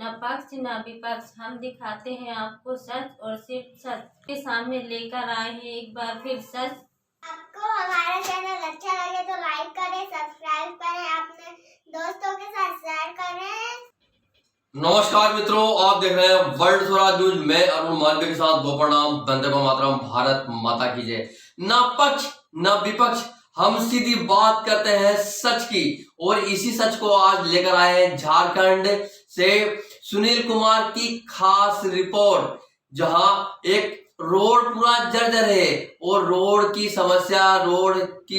न पक्ष न विपक्ष, हम दिखाते हैं आपको सच और सिर्फ सच के सामने लेकर आए हैं एक बार फिर सच। आपको हमारा चैनल अच्छा लगे तो लाइक करें, सब्सक्राइब करें, अपने दोस्तों के साथ शेयर करें। नमस्कार मित्रों, आप देख रहे हैं वर्ल्ड स्वराज न्यूज। मैं अरुण मालवीय के साथ गोप्रणाम, वंदे मातरम, भारत माता की जय। न पक्ष न विपक्ष, हम सीधी बात करते हैं सच की, और इसी सच को आज लेकर आए हैं झारखंड से सुनील कुमार की खास रिपोर्ट, जहां एक रोड पूरा जर्जर है और रोड की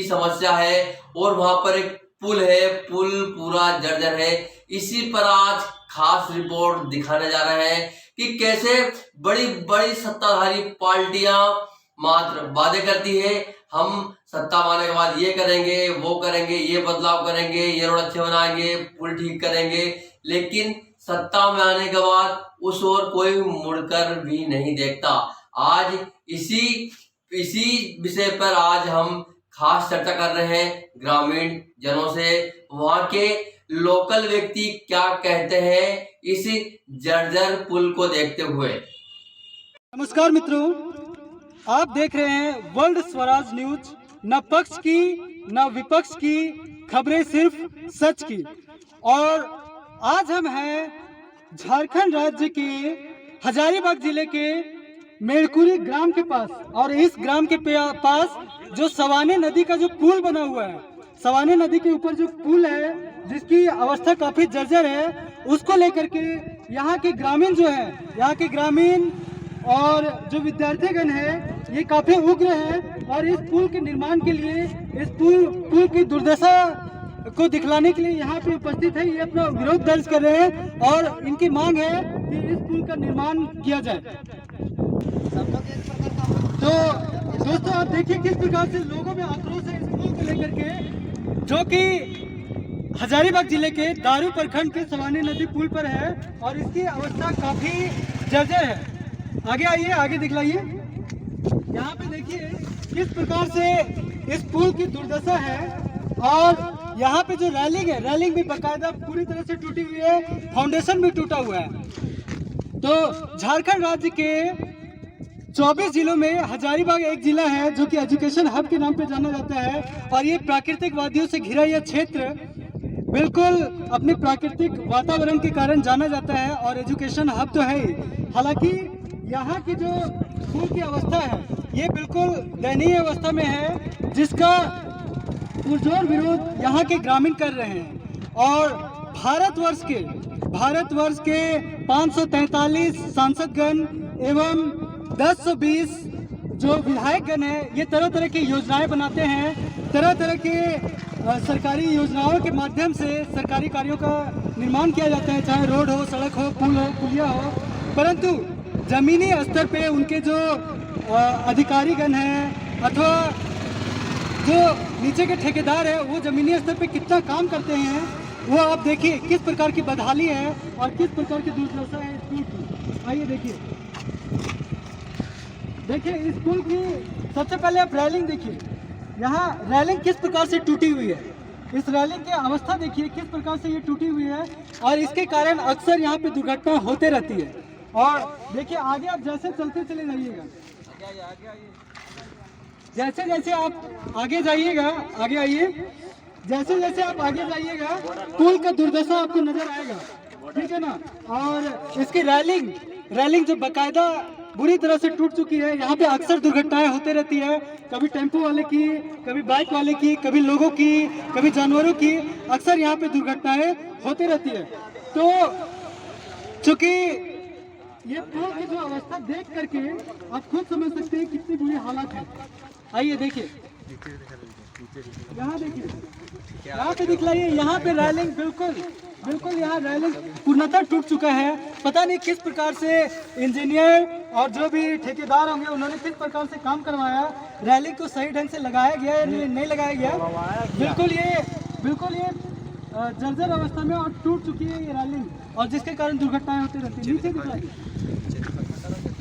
समस्या है, और वहां पर एक पुल है, पुल पूरा जर्जर है। इसी पर आज खास रिपोर्ट दिखाने जा रहे हैं कि कैसे बड़ी बड़ी सत्ताधारी पार्टियां मात्र वादे करती है, हम सत्ता आने के बाद ये करेंगे, वो करेंगे, ये बदलाव करेंगे, ये रोड अच्छे बनाएंगे, पुल ठीक करेंगे, लेकिन सत्ता में आने के बाद उस ओर कोई मुड़कर भी नहीं देखता। आज इसी विषय पर आज हम खास चर्चा कर रहे हैं ग्रामीण जनों से। वहां के लोकल व्यक्ति क्या कहते हैं इस जर्जर पुल को देखते हुए। नमस्कार मित्रों, आप देख रहे हैं वर्ल्ड स्वराज न्यूज। न पक्ष की न विपक्ष की खबरें, सिर्फ सच की। और आज हम हैं झारखंड राज्य के हजारीबाग जिले के मेड़कुरी ग्राम के पास, और इस ग्राम के पास जो सवाने नदी का जो पुल बना हुआ है, सवाने नदी के ऊपर जो पुल है जिसकी अवस्था काफी जर्जर है, उसको लेकर के यहाँ के ग्रामीण जो है, यहाँ के ग्रामीण और जो विद्यार्थीगण है, ये काफी उग्र है, और इस पुल के निर्माण के लिए, इस पुल की दुर्दशा को दिखलाने के लिए यहाँ पे उपस्थित है। ये अपना विरोध दर्ज कर रहे हैं और इनकी मांग है कि इस पुल का निर्माण किया जाए। तो दोस्तों, आप देखिए किस प्रकार से लोगों में आक्रोश है इस पुल को लेकर के, जो कि हजारीबाग जिले के दारू प्रखंड के सवानी नदी पुल पर है, और इसकी अवस्था काफी जर्जर है। आगे आइए, आगे दिखलाइए। यहाँ पे देखिए किस प्रकार से इस पुल की दुर्दशा है, और यहाँ पे जो रेलिंग है, रेलिंग भी बकायदा पूरी तरह से टूटी हुई है, फाउंडेशन भी टूटा हुआ है। तो झारखंड राज्य के 24 जिलों में हजारीबाग एक जिला है जो कि एजुकेशन हब के नाम पे जाना जाता है, और ये प्राकृतिक वादियों से घिरा यह क्षेत्र बिल्कुल अपने प्राकृतिक वातावरण के कारण जाना जाता है, और एजुकेशन हब तो है ही। हालांकि यहाँ की जो पुल की अवस्था है, ये बिल्कुल दयनीय अवस्था में है, जिसका पुरजोर विरोध यहाँ के ग्रामीण कर रहे हैं। और भारतवर्ष के 543 सांसदगण एवं 1020 जो विधायकगण है, ये तरह तरह की योजनाएं बनाते हैं, तरह तरह के सरकारी योजनाओं के माध्यम से सरकारी कार्यों का निर्माण किया जाता है, चाहे रोड हो, सड़क हो, पुल हो, पुलिया हो। परंतु जमीनी स्तर पे उनके जो अधिकारीगण हैं अथवा जो नीचे के ठेकेदार है, वो जमीनी स्तर पे कितना काम करते हैं, वो आप देखिए किस प्रकार की बदहाली है और किस प्रकार की दुर्दशा है इस पुल की। आइए देखिए इस पुल की सबसे पहले आप रेलिंग देखिए, यहाँ रेलिंग किस प्रकार से टूटी हुई है। इस रेलिंग की अवस्था देखिए किस प्रकार से ये टूटी हुई है, और इसके कारण अक्सर यहाँ पे दुर्घटना होते रहती है। और देखिए आगे आप जैसे चलते चले जाइएगा, जैसे जैसे आप आगे जाइएगा, आगे आइए, जैसे जैसे आप आगे जाइएगा पुल का दुर्दशा आपको नजर आएगा, ठीक है ना। और इसकी रेलिंग जो बकायदा बुरी तरह से टूट चुकी है। यहाँ पे अक्सर दुर्घटनाएं होते रहती है, कभी टेम्पो वाले की, कभी बाइक वाले की, कभी लोगों की, कभी जानवरों की, अक्सर यहाँ पे दुर्घटनाएं होती रहती है। तो चूंकि ये पुल की जो अवस्था देख करके आप खुद समझ सकते हैं कितनी बुरी हालत है। आइए देखिए, यहाँ देखिए, यहाँ पे दिखलाइए, यहाँ पे रेलिंग बिल्कुल यहाँ रेलिंग पूर्णतः टूट चुका है। पता नहीं किस प्रकार से इंजीनियर और जो भी ठेकेदार होंगे, उन्होंने किस प्रकार से काम करवाया, रेलिंग को सही ढंग से लगाया गया या नहीं लगाया गया। बिल्कुल ये जर्जर अवस्था में और टूट चुकी है ये रेलिंग, और जिसके कारण दुर्घटनाएं होती रहती है। नीचे दिखलाइए,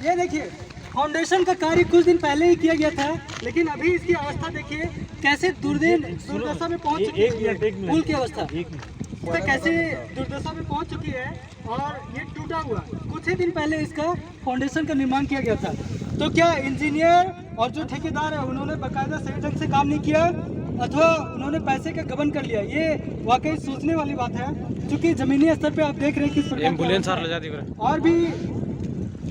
ये देखिए फाउंडेशन का कार्य कुछ दिन पहले ही किया गया था, लेकिन अभी इसकी अवस्था देखिए कैसे दुर्दशा में पहुंच चुकी है। पुल की अवस्था कैसे दुर्दशा में पहुंच चुकी है, और ये टूटा हुआ, कुछ ही दिन पहले इसका फाउंडेशन का निर्माण किया गया था। तो क्या इंजीनियर और जो ठेकेदार है उन्होंने बाकायदा सही ढंग से काम नहीं किया अथवा उन्होंने पैसे का गबन कर लिया? ये वाकई सोचने वाली बात है, क्योंकि जमीनी स्तर पे आप देख रहे हैं किस प्रकार एम्बुलेंस और भी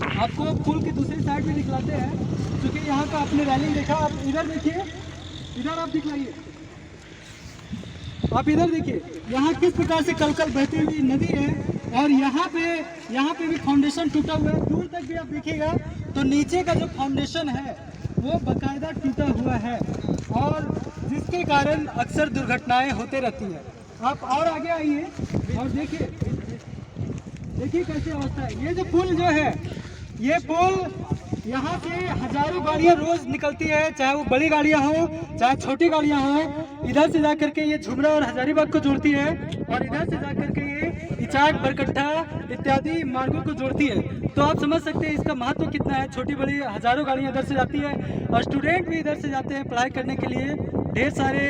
आपको पुल की दूसरी साइड में दिखलाते हैं, क्योंकि यहाँ का आपने रैलिंग देखा। आप इधर देखिए, इधर आप दिखलाइए, आप इधर देखिए यहाँ किस प्रकार से कलकल बहती हुई नदी है और यहाँ पे भी फाउंडेशन टूटा हुआ है। दूर तक भी आप देखिएगा तो नीचे का जो फाउंडेशन है वो बाकायदा टूटा हुआ है और जिसके कारण अक्सर दुर्घटनाएं होते रहती है। आप और आगे आइए और देखिए कैसे अवस्था है। ये जो पुल जो है, ये पुल यहाँ से हजारों गाड़ियाँ रोज निकलती है, चाहे वो बड़ी गाड़ियाँ हो चाहे छोटी गाड़ियाँ हो। इधर से जाकर के ये झुमरा और हजारीबाग को जोड़ती है और इधर से जाकर के ये इचाक, बरकट्ठा इत्यादि मार्गों को जोड़ती है। तो आप समझ सकते हैं इसका महत्व कितना है। छोटी बड़ी हजारों गाड़ियाँ इधर से जाती है और स्टूडेंट भी इधर से जाते हैं पढ़ाई करने के लिए। ढेर सारे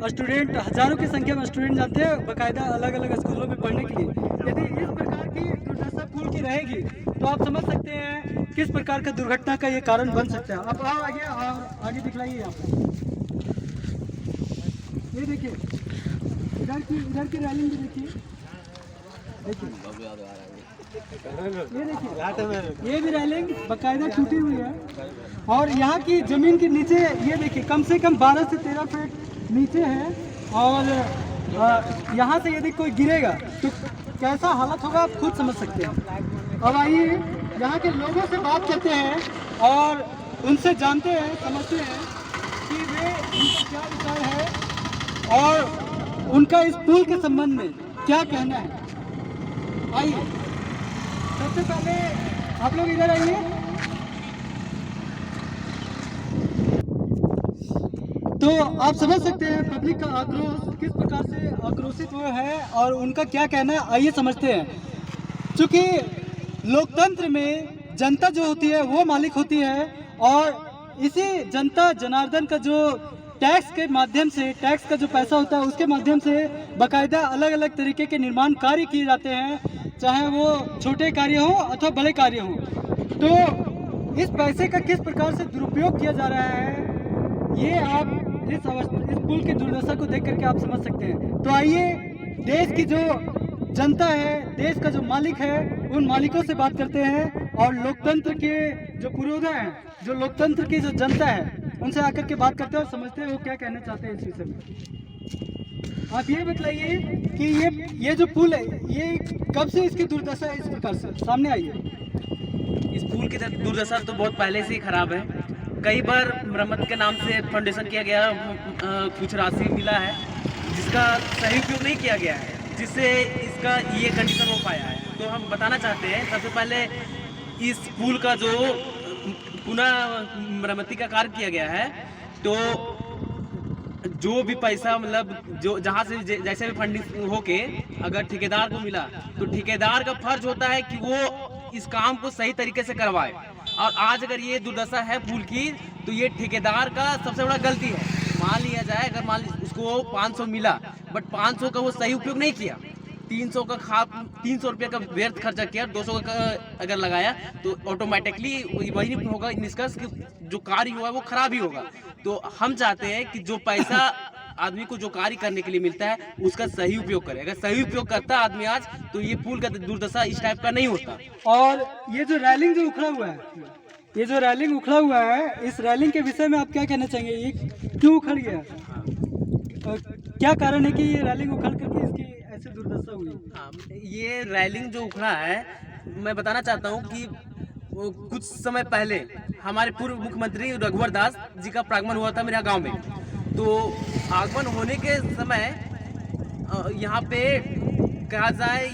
स्टूडेंट, हजारों की संख्या में स्टूडेंट जाते हैं बाकायदा अलग अलग स्कूलों में पढ़ने के लिए। यदि इस प्रकार की दुर्दशा पुल की रहेगी तो आप समझ सकते हैं किस प्रकार का दुर्घटना का ये कारण बन सकता है। आप आगे दिखलाइए यहाँ पर, ये देखिए इधर की रैलिंग भी देखिए, ये भी रैलिंग बाकायदा टूटी हुई है और यहाँ की जमीन के नीचे ये देखिए कम से कम 12 से 13 फीट नीचे है और यहाँ से यदि कोई गिरेगा तो कैसा हालत होगा आप खुद समझ सकते हैं। अब आइए यहाँ के लोगों से बात करते हैं और उनसे जानते हैं, समझते हैं कि वे उनका क्या विचार है और उनका इस पुल के संबंध में क्या कहना है। आइए, सबसे पहले आप लोग इधर आइए। तो आप समझ सकते हैं पब्लिक का आक्रोश किस प्रकार से आक्रोशित हुए है और उनका क्या कहना है। आइए समझते हैं। चूँकि लोकतंत्र में जनता जो होती है वो मालिक होती है और इसी जनता जनार्दन का जो टैक्स के माध्यम से, टैक्स का जो पैसा होता है उसके माध्यम से बाकायदा अलग अलग तरीके के निर्माण कार्य किए जाते हैं, चाहे वो छोटे कार्य हो अथवा बड़े कार्य हो। तो इस पैसे का किस प्रकार से दुरुपयोग किया जा रहा है ये आप इस पुल की दुर्दशा को देख करके आप समझ सकते हैं। तो आइए देश की जो जनता है, देश का जो मालिक है, उन मालिकों से बात करते हैं और लोकतंत्र के जो पुरोधा हैं, जो लोकतंत्र की जो जनता है उनसे आकर के बात करते हैं और समझते हैं वो क्या कहना चाहते हैं इस विषय में। आप ये बताइए कि ये जो पुल है ये कब से इसकी दुर्दशा है इस प्रकार से? सामने आइए। इस पुल की दुर्दशा तो बहुत पहले से ही खराब है। कई बार मरम्मत के नाम से फाउंडेशन किया गया, कुछ राशि मिला है जिसका सही उपयोग नहीं किया गया है, जिससे इसका ये कंडीशन हो पाया है। तो हम बताना चाहते हैं सबसे पहले इस पुल का जो पुनः मरम्मती का कार्य किया गया है, तो जो भी पैसा मतलब जो जहाँ से जैसे भी फंडिंग होके अगर ठेकेदार को मिला तो ठेकेदार का फर्ज होता है कि वो इस काम को सही तरीके से करवाए। और आज अगर ये दुर्दशा है पुल की तो ये ठेकेदार का सबसे बड़ा गलती है। मान लिया जाए अगर मान उसको 500 मिला बट 500 का वो सही उपयोग नहीं किया, 300 रुपये का व्यर्थ खर्चा किया, 200 का अगर लगाया तो ऑटोमेटिकली वही होगा निष्कर्ष कि जो कार्य हुआ है वो खराब ही होगा। तो हम चाहते हैं कि जो पैसा आदमी को जो कार्य करने के लिए मिलता है उसका सही उपयोग करे। अगर सही उपयोग करता आदमी आज तो ये पुल का दुर्दशा इस टाइप का नहीं होता। और ये जो रैलिंग जो उखड़ा हुआ है, ये जो रैलिंग उखड़ा हुआ है, इस रैलिंग के विषय में आप क्या कहना चाहेंगे? ये क्यों उखड़ गया? क्या कारण है कि ये रैलिंग उखड़ करके इसकी ऐसी दुर्दशा हुई? हाँ, ये रैलिंग जो उखड़ा है मैं बताना चाहता हूँ कि कुछ समय पहले हमारे पूर्व मुख्यमंत्री रघुवर दास जी का प्रागमन हुआ था मेरे गांव में। तो आगमन होने के समय यहाँ पे कहा जाए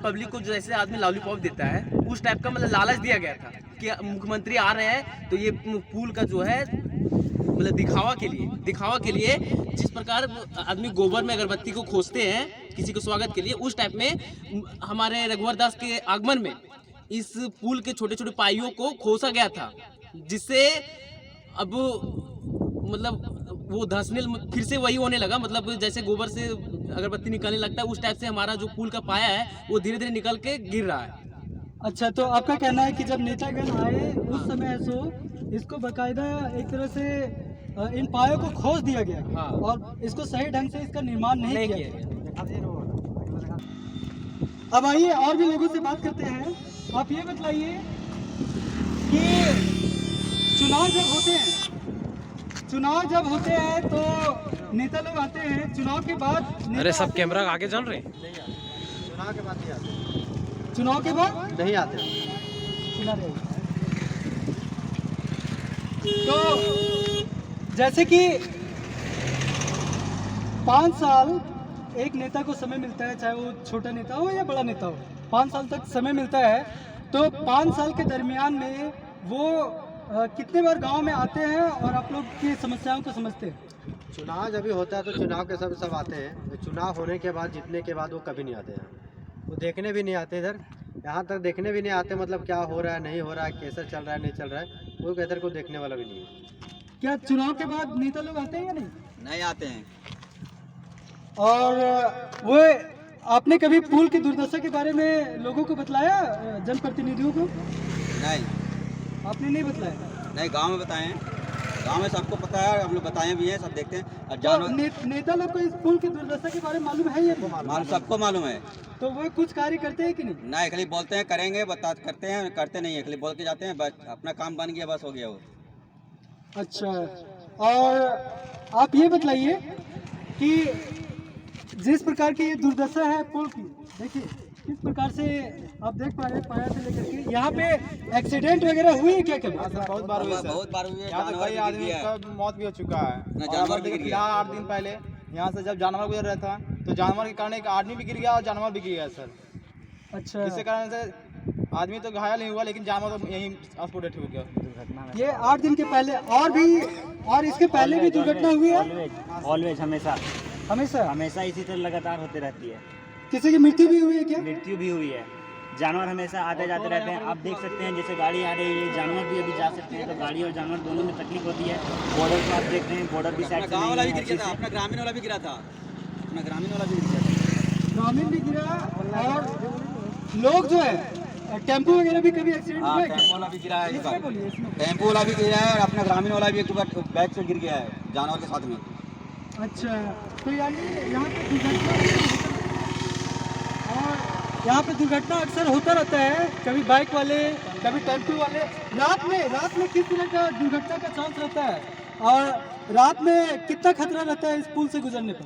पब्लिक को जैसे आदमी लॉलीपॉप देता है उस टाइप का मतलब लालच दिया गया था कि मुख्यमंत्री आ रहे हैं तो ये पुल का जो है मतलब दिखावा के लिए जिस प्रकार आदमी गोबर में अगरबत्ती को खोसते हैं किसी को स्वागत के लिए, उस टाइप में हमारे रघुवर दास के आगमन में इस पुल के छोटे छोटे पाइयों को खोसा गया था, जिससे अब मतलब वो धंसने फिर से वही होने लगा। मतलब जैसे गोबर से अगरबत्ती निकलने लगता है उस टाइप से हमारा जो पुल का पाया है वो धीरे धीरे निकल के गिर रहा है। अच्छा, तो आपका कहना है कि जब नेतागण आए उस समय सो इसको बकायदा एक तरह से इन पायों को खोज दिया गया। हाँ। और इसको सही ढंग से इसका निर्माण नहीं किया गया। अब आइए और भी लोगों से बात करते हैं। आप ये बताइए कि चुनाव जब होते हैं तो नेता लोग आते हैं, चुनाव के बाद अरे सब कैमरा आगे चल रहे चुनाव के बाद नहीं आते। तो जैसे कि 5 साल एक नेता को समय मिलता है, चाहे वो छोटा नेता हो या बड़ा नेता हो, 5 साल तक समय मिलता है। तो 5 साल के दरमियान में वो कितने बार गांव में आते हैं और आप लोग की समस्याओं को समझते हैं? चुनाव जब भी होता है तो चुनाव के सब आते हैं। तो चुनाव होने के बाद, जीतने के बाद वो कभी नहीं आते हैं। वो देखने भी नहीं आते इधर, यहाँ तक देखने भी नहीं आते, मतलब क्या हो रहा है नहीं हो रहा है, कैसे चल रहा है नहीं चल रहा है, वो इधर को देखने वाला भी नहीं है। क्या चुनाव के बाद नेता लोग आते हैं या नहीं? नहीं आते हैं। और वो आपने कभी पुल की दुर्दशा के बारे में लोगों को बतलाया, जनप्रतिनिधियों को? नहीं आपने नहीं बतलाया? नहीं, गांव में बताए हैं, गांव में सबको पता है, हम लोग बताए भी हैं, सब देखते हैं। और तो जानवर नेता लोग को इस पुल की दुर्दशा के बारे में मालूम है या नहीं? मालूम, सबको मालूम है। तो वो कुछ कार्य करते हैं कि नहीं? नहीं, खाली बोलते हैं करेंगे, करते हैं, करते नहीं है, खाली बोल के जाते हैं, बस अपना काम बन गया, बस हो गया वो। अच्छा, और आप ये बतलाइए कि जिस प्रकार की ये दुर्दशा है पुल की, देखिए किस प्रकार से आप देख पा रहे हैं, पाया से लेकर के यहाँ पे एक्सीडेंट वगैरह हुई है क्या कभी? बहुत बार हुई सर, बहुत बार हुई है, यहाँ तो जानवर कई भी गिर आदमी गया है। का मौत भी हो चुका है। ना और जानवर अगर भी गिर देखिए गया। 8 दिन पहले यहाँ से जब जानवर गुजर रहा था तो जानवर के कारण एक आदमी भी गिर गया और जानवर भी गिर गया सर। अच्छा, जिसके कारण से आदमी तो घायल नहीं हुआ, लेकिन जानवर तो यहीं स्पॉट डेथ हो गया। ये 8 दिन के पहले और इसके पहले भी दुर्घटना हुई है? ऑलवेज हमेशा हमेशा इसी तरह लगातार होते रहती है। किसी की मृत्यु भी हुई है क्या? मृत्यु भी हुई है। जानवर हमेशा आते जाते रहते हैं। आप देख सकते हैं जैसे गाड़ी आ रही है, जानवर भी अभी जा सकते हैं, तो गाड़ी और जानवर दोनों में तकलीफ होती है। बॉर्डर को आप देख रहे हैं, बॉर्डर भी साइड से गाँव वाला भी नहीं गिर है गया था, अपना ग्रामीण वाला भी गिरा था, अपना ग्रामीण वाला भी गिर गया था। ग्रामीण भी गिरा और लोग जो है टेम्पो वगैरह भी कभी एक्सीडेंट हुआ है? टेम्पो वाला भी गिरा है, इसमें बोलिए, इसमें। टेम्पो वाला भी गिरा है और अपना ग्रामीण वाला भी एक बार बैग से गिर गया है जानवर के साथ में। अच्छा, तो यानी यहाँ पे दुर्घटना और यहाँ पे दुर्घटना अक्सर होता रहता है, कभी बाइक वाले, कभी टेम्पो वाले। रात में किस तरह का दुर्घटना का चांस रहता है और रात में कितना खतरा रहता है इस पुल से गुजरने पर?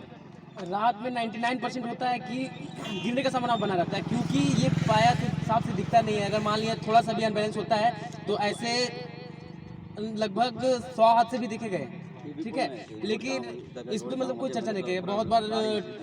रात में 99% होता है कि गिरने का संभावना बना रहता है, क्योंकि ये पाया तो साफ से दिखता नहीं है। अगर मान लिया थोड़ा सा भी अनबैलेंस होता है तो ऐसे लगभग 100 हादसे भी देखे गए, ठीक है। लेकिन इस पर मतलब कोई चर्चा नहीं की। बहुत बार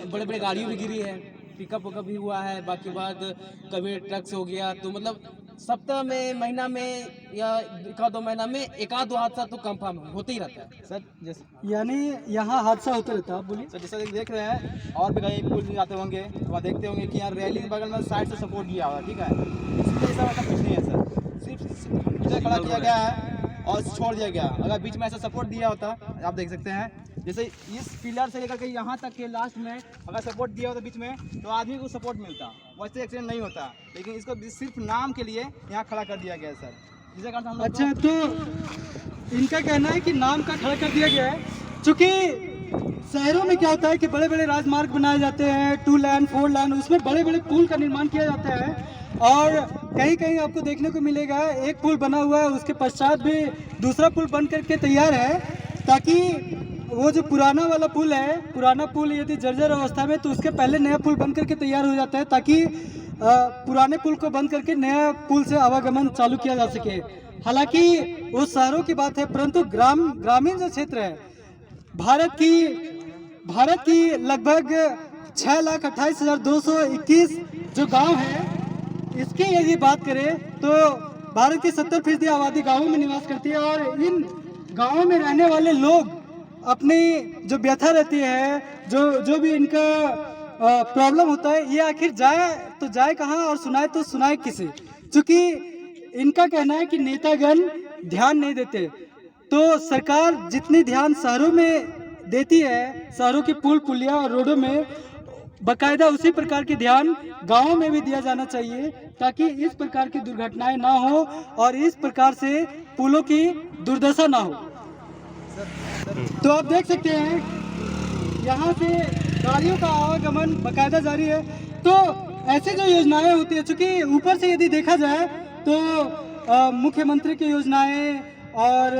बड़े बड़े गाड़ियों भी गिरी है, पिकअप वकअप भी हुआ है, बाकी बाद कभी ट्रक से हो गया। तो मतलब सप्ताह में, महीना में या 1-2 महीना में 1-2 हादसा तो कंफर्म होते ही रहता है सर जैसे यानी यहाँ हादसा होता रहता है। आप बोलिए। सर जैसा देख रहे हैं, और भी कहीं पुल जाते होंगे तो वहाँ देखते होंगे कि यहाँ रेलिंग बगल में साइड से सपोर्ट किया हुआ है, ठीक है। इसमें ऐसा मतलब कुछ नहीं है सर, सिर्फ इधर खड़ा किया गया है और छोड़ दिया गया। अगर बीच में ऐसा सपोर्ट दिया होता, आप देख सकते हैं, जैसे इस पिलर से लेकर के यहाँ तक के लास्ट में अगर सपोर्ट दिया होता बीच में, तो आदमी को सपोर्ट मिलता, वैसे एक्सीडेंट नहीं होता। लेकिन इसको सिर्फ नाम के लिए यहाँ खड़ा कर दिया गया है सर, जिसके कारण हम लोग अच्छा, तो इनका कहना है कि नाम का खड़ा कर दिया गया है। चूँकि शहरों में क्या होता है कि बड़े बड़े राजमार्ग बनाए जाते हैं, 2 लाइन 4 लाइन, उसमें बड़े बड़े पुल का निर्माण किया जाता है। और कहीं कहीं आपको देखने को मिलेगा एक पुल बना हुआ है, उसके पश्चात भी दूसरा पुल बन करके तैयार है, ताकि वो जो पुराना वाला पुल है, पुराना पुल यदि जर्जर अवस्था में, तो उसके पहले नया पुल बन करके तैयार हो जाता है, ताकि पुराने पुल को बंद करके नया पुल से आवागमन चालू किया जा सके। हालांकि वो शहरों की बात है, परंतु ग्रामीण जो क्षेत्र है, भारत की लगभग 6,28,221 जो गांव है, इसकी यदि बात करें तो भारत की 70% आबादी गांवों में निवास करती है। और इन गांवों में रहने वाले लोग अपनी जो व्यथा रहती है, जो भी इनका प्रॉब्लम होता है, ये आखिर जाए कहाँ और सुनाए तो सुनाए किसे। चूँकि इनका कहना है कि नेतागण ध्यान नहीं देते, तो सरकार जितनी ध्यान शहरों में देती है, शहरों के पुल पुलिया और रोडों में, बकायदा उसी प्रकार के ध्यान गाँव में भी दिया जाना चाहिए, ताकि इस प्रकार की दुर्घटनाएं ना हो और इस प्रकार से पुलों की दुर्दशा ना हो। तो आप देख सकते हैं यहाँ से गाड़ियों का आवागमन बकायदा जारी है। तो ऐसी जो योजनाएं होती है, चूँकि ऊपर से यदि देखा जाए तो मुख्यमंत्री की योजनाएं और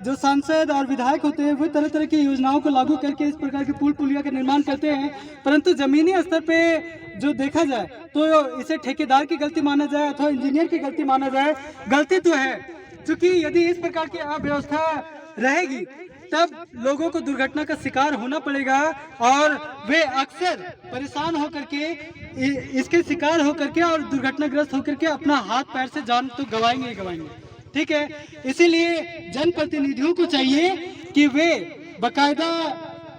जो सांसद और विधायक होते हैं वो तरह तरह की योजनाओं को लागू करके इस प्रकार के पुल पुलिया का निर्माण करते हैं, परंतु जमीनी स्तर पे जो देखा जाए तो इसे ठेकेदार की गलती माना जाए अथवा इंजीनियर की गलती माना जाए, गलती तो है, क्योंकि यदि इस प्रकार की अव्यवस्था रहेगी तब लोगों को दुर्घटना का शिकार होना पड़ेगा और वे अक्सर परेशान होकर के इसके शिकार होकर के और दुर्घटनाग्रस्त होकर के अपना हाथ पैर से जान तो गंवाएंगे ही गंवाएंगे। ठीक है, इसीलिए जनप्रतिनिधियों को चाहिए कि वे बकायदा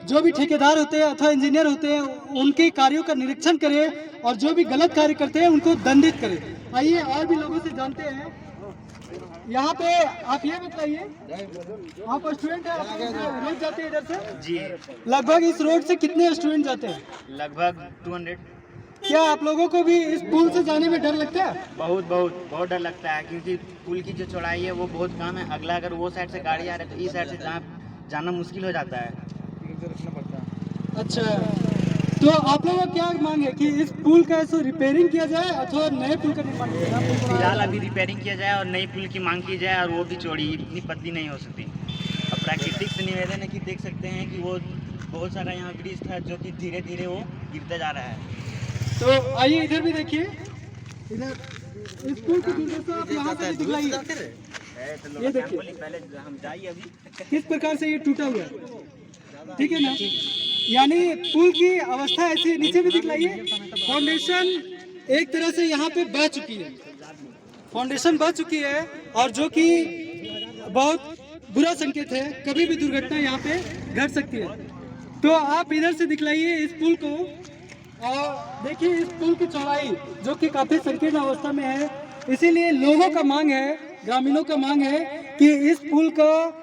जो भी ठेकेदार होते हैं अथवा इंजीनियर होते हैं उनके कार्यों का निरीक्षण करें और जो भी गलत कार्य करते हैं उनको दंडित करें। आइए और भी लोगों से जानते हैं। यहाँ पे आप ये बताइए, आप स्टूडेंट हैं, रोज जाते हैं इधर से? जी, लगभग इस रोड से कितने स्टूडेंट जाते हैं? लगभग 200। क्या आप लोगों को भी इस पुल से जाने में डर लगता है? बहुत डर लगता है, क्योंकि पुल की जो चौड़ाई है वो बहुत कम है। अगला अगर वो साइड से गाड़ी आ रही है तो इस साइड से जाना मुश्किल हो जाता है। अच्छा, तो आप लोगों का क्या मांग है कि इस पुल का ऐसे रिपेयरिंग किया जाए अथवा नए पुल का निर्माण किया जाए? फिलहाल अभी रिपेयरिंग किया जाए और नई पुल की मांग की जाए, और वो भी चौड़ी, इतनी पतली नहीं हो सकती। अब प्राकृतिक से निवेदन है कि देख सकते हैं कि वो बहुत सारा यहाँ ब्रिज था जो कि धीरे धीरे वो गिरता जा रहा है। तो आइए इधर भी देखिए, इधर इस पुल की दुर्दशा आप यहाँ से दिखलाइए। ये देखिए पहले हम जाइए अभी किस प्रकार से ये टूटा हुआ है, ठीक है ना, यानी पुल की अवस्था ऐसी। नीचे भी दिखलाइए, फाउंडेशन एक तरह से यहाँ पे बह चुकी है, फाउंडेशन बह चुकी है और जो कि बहुत बुरा संकेत है, कभी भी दुर्घटना यहाँ पे घट सकती है। तो आप इधर से दिखलाइए इस पुल को और देखिए इस पुल की चौड़ाई जो कि काफी संकीर्ण अवस्था में है। इसीलिए लोगों का मांग है, ग्रामीणों का मांग है कि इस पुल का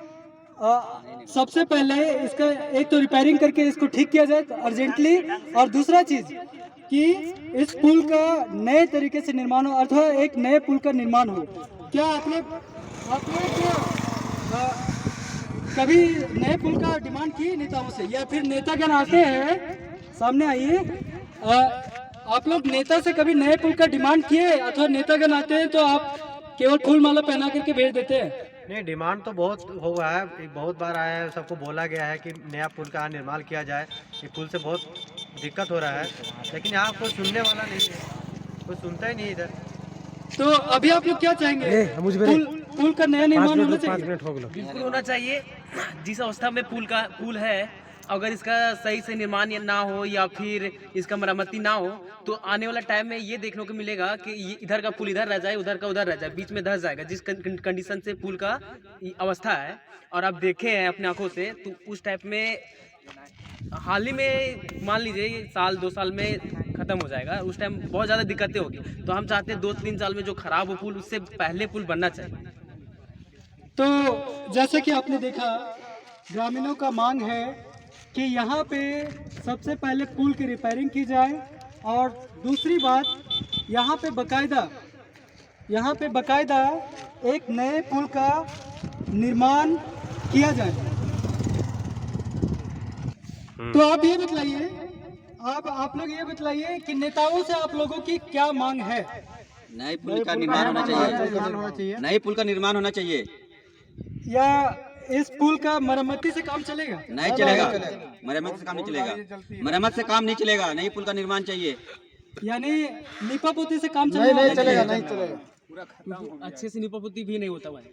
सबसे पहले इसका एक तो रिपेयरिंग करके इसको ठीक किया जाए अर्जेंटली, और दूसरा चीज कि इस पुल का नए तरीके से निर्माण हो अथवा एक नए पुल का निर्माण हो। क्या आपने कभी नए पुल का डिमांड की नेताओं से, या फिर नेतागण आते हैं सामने आइए, आप लोग नेता से कभी नए पुल का डिमांड किए अथवा नेतागण आते हैं तो आप केवल फूल माला पहना करके भेज देते हैं? नहीं, डिमांड तो बहुत हुआ है, बहुत बार आया है, सबको बोला गया है कि नया पुल का निर्माण किया जाए। ये पुल से बहुत दिक्कत हो रहा है, लेकिन यहाँ कोई सुनने वाला नहीं है, कोई सुनता ही नहीं इधर। तो अभी आप लोग क्या चाहेंगे? पुल का नया निर्माण होना चाहिए, बिल्कुल होना चाहिए। जिस अवस्था में पुल है, अगर इसका सही से निर्माण ना हो या फिर इसका मरम्मती ना हो तो आने वाला टाइम में ये देखने को मिलेगा कि इधर का पुल इधर रह जाए, उधर का उधर रह जाए, बीच में धंस जाएगा। जिस कंडीशन से पुल का अवस्था है और आप देखे हैं अपने आंखों से, तो उस टाइप में हाल ही में मान लीजिए साल 2 साल में खत्म हो जाएगा। उस टाइम बहुत ज़्यादा दिक्कतें होगी। तो हम चाहते हैं 2-3 साल में जो खराब हो पुल, उससे पहले पुल बनना चाहिए। तो जैसे कि आपने देखा, ग्रामीणों का मांग है कि यहाँ पे सबसे पहले पुल की रिपेयरिंग की जाए, और दूसरी बात यहाँ पे बकायदा एक नए पुल का निर्माण किया जाए। तो आप ये बताइए, आप लोग ये बताइए कि नेताओं से आप लोगों की क्या मांग है? नए पुल का निर्माण होना चाहिए, नए पुल का निर्माण होना चाहिए, या इस पुल का मरम्मती से काम चलेगा? नहीं चलेगा, मरम्मत से काम नहीं चलेगा, मरम्मत से काम नहीं चलेगा, नई पुल का निर्माण चाहिए। यानी लीपा पोती से काम चलेगा? नहीं चलेगा। अच्छे से लीपा पोती भी नहीं होता भाई।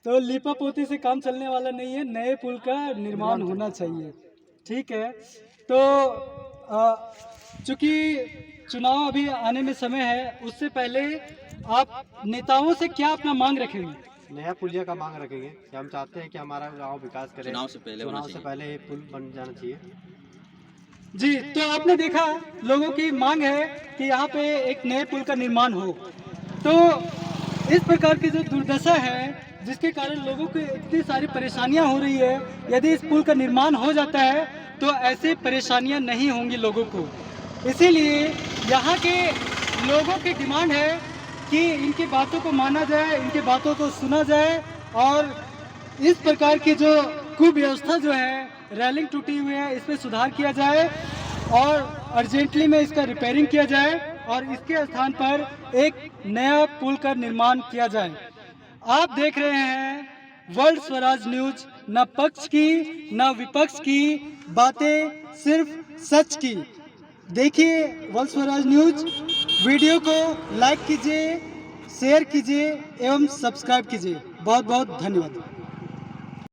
तो लीपा पोती से काम चलने वाला नहीं है, नए पुल का निर्माण होना चाहिए। ठीक है, तो चूंकि चुनाव अभी आने में समय है, उससे पहले आप नेताओं से क्या अपना मांग रखेंगे? नया पुलिया का मांग रखेंगे कि हम चाहते हैं कि हमारा गांव विकास करे, चुनाव से पहले ये पुल बन जाना चाहिए। जी, तो आपने देखा लोगों की मांग है कि यहाँ पे एक नए पुल का निर्माण हो। तो इस प्रकार की जो दुर्दशा है, जिसके कारण लोगों को इतनी सारी परेशानियां हो रही है, यदि इस पुल का निर्माण हो जाता है तो ऐसे परेशानियां नहीं होंगी लोगों को। इसीलिए यहाँ के लोगों की डिमांड है कि इनकी बातों को माना जाए, इनकी बातों को सुना जाए और इस प्रकार की जो कुव्यवस्था जो है, रेलिंग टूटी हुई है, इस पर सुधार किया जाए और अर्जेंटली में इसका रिपेयरिंग किया जाए और इसके स्थान पर एक नया पुल का निर्माण किया जाए। आप देख रहे हैं वर्ल्ड स्वराज न्यूज, न पक्ष की न विपक्ष की बातें, सिर्फ सच की। देखिए वर्ल्ड स्वराज न्यूज, वीडियो को लाइक कीजिए, शेयर कीजिए एवं सब्सक्राइब कीजिए। बहुत बहुत धन्यवाद।